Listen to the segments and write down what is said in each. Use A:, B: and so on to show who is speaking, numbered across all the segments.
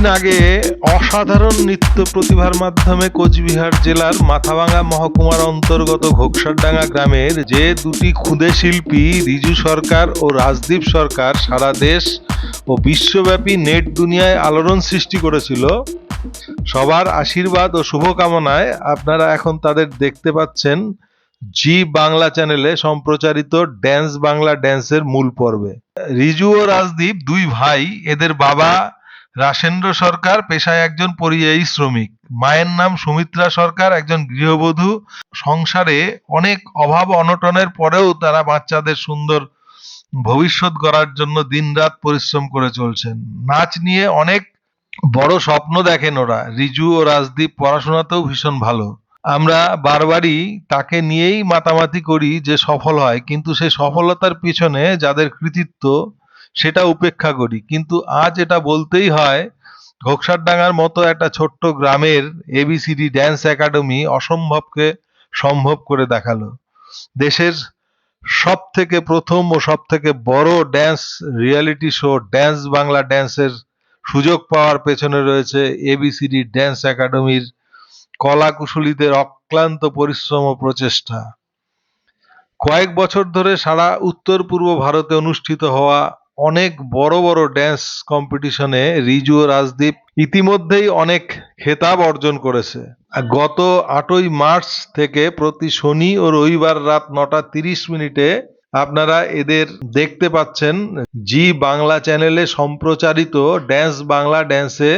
A: কিছুদিন আগে অসাধারণ নৃত্য প্রতিভার মাধ্যমে কোচবিহার জেলার মাথাভাঙা মহকুমার অন্তর্গত ঘোকসারডাঙ্গা গ্রামের যে দুটি ক্ষুদে শিল্পী রিজু সরকার ও রাজদীপ সরকার সারা দেশ ও বিশ্বব্যাপী নেট দুনিয়ায় আলোড়ন সৃষ্টি করেছিল, সবার আশীর্বাদ ও শুভকামনায় আপনারা এখন তাদের দেখতে পাচ্ছেন জি বাংলা চ্যানেলে সম্প্রচারিত ড্যান্স বাংলা ড্যান্সের মূল পর্বে। রিজু ও রাজদীপ দুই ভাই। এদের বাবা রাসেন্দ্র সরকার পেশায় একজন পরিযায়ী শ্রমিক, মায়ের নাম সুমিত্রা সরকার একজন গৃহবধূ। সংসারে অনেক অভাব অনটনের পরেও তারা বাচ্চাদের সুন্দর ভবিষ্যৎ গড়ার জন্য দিনরাত পরিশ্রম করে চলছেন। নাচ নিয়ে অনেক বড় স্বপ্ন দেখেন ওরা। রিজু ও রাজদীপ পড়াশোনাতেও ভীষণ ভালো। আমরা বারবারই তাকে নিয়েই মাতামাতি করি যে সফল হয়, কিন্তু সেই সফলতার পিছনে যাদের কৃতিত্ব সেটা উপেক্ষা করি। কিন্তু আজ এটা বলতেই হয়, ঘোকসারডাঙ্গার মতো একটা ছোট্ট গ্রামের এবিসিডি ড্যান্স একাডেমি অসম্ভবকে সম্ভব করে দেখালো। দেশের সব থেকে প্রথম ও সব থেকে বড় dance reality show dance Bangla ড্যান্সের সুযোগ পাওয়ার পেছনে রয়েছে এবিসিডি ড্যান্স একাডেমির কলা কুশলীদের অক্লান্ত পরিশ্রম ও প্রচেষ্টা। কয়েক বছর ধরে সারা উত্তর পূর্ব ভারতে অনুষ্ঠিত হওয়া অনেক বড় বড় ড্যান্স কম্পিটিশনে রিজু ও রাজদীপ ইতিমধ্যেই অনেক খেতাব অর্জন করেছে। গত 8ই মার্চ থেকে প্রতি শনি ও রবিবার রাত 9:30 আপনারা এদের দেখতে পাচ্ছেন জি বাংলা চ্যানেলে সম্প্রচারিত ড্যান্স বাংলা ড্যান্সে।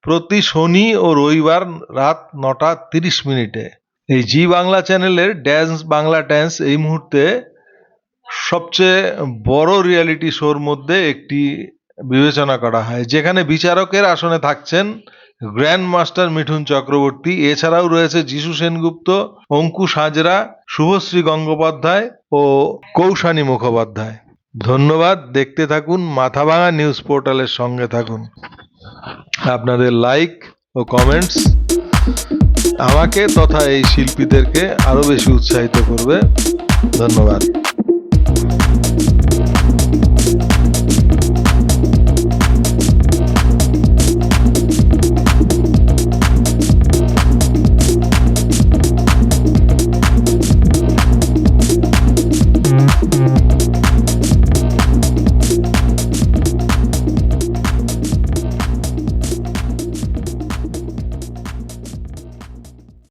A: প্রতি শনি ও রবিবার রাত 9:30 এই জি বাংলা চ্যানেলের ড্যান্স বাংলা ড্যান্স এই মুহূর্তে সবচেয়ে বড় রিয়েলিটি শোর মধ্যে একটি বিবেচনা করা হয়, যেখানে বিচারকের আসনে থাকছেন গ্র্যান্ড মাস্টার মিঠুন চক্রবর্তী। এছাড়াও রয়েছে যিশু সেনগুপ্ত, অঙ্কুশ হাজরা, শুভশ্রী গঙ্গোপাধ্যায় ও কৌশানী মুখোপাধ্যায়। ধন্যবাদ। দেখতে থাকুন, মাথাভাঙা নিউজ পোর্টালের সঙ্গে থাকুন। আপনাদের লাইক ও কমেন্টস আমাকে তথা এই শিল্পীদেরকে আরো বেশি উৎসাহিত করবে। ধন্যবাদ।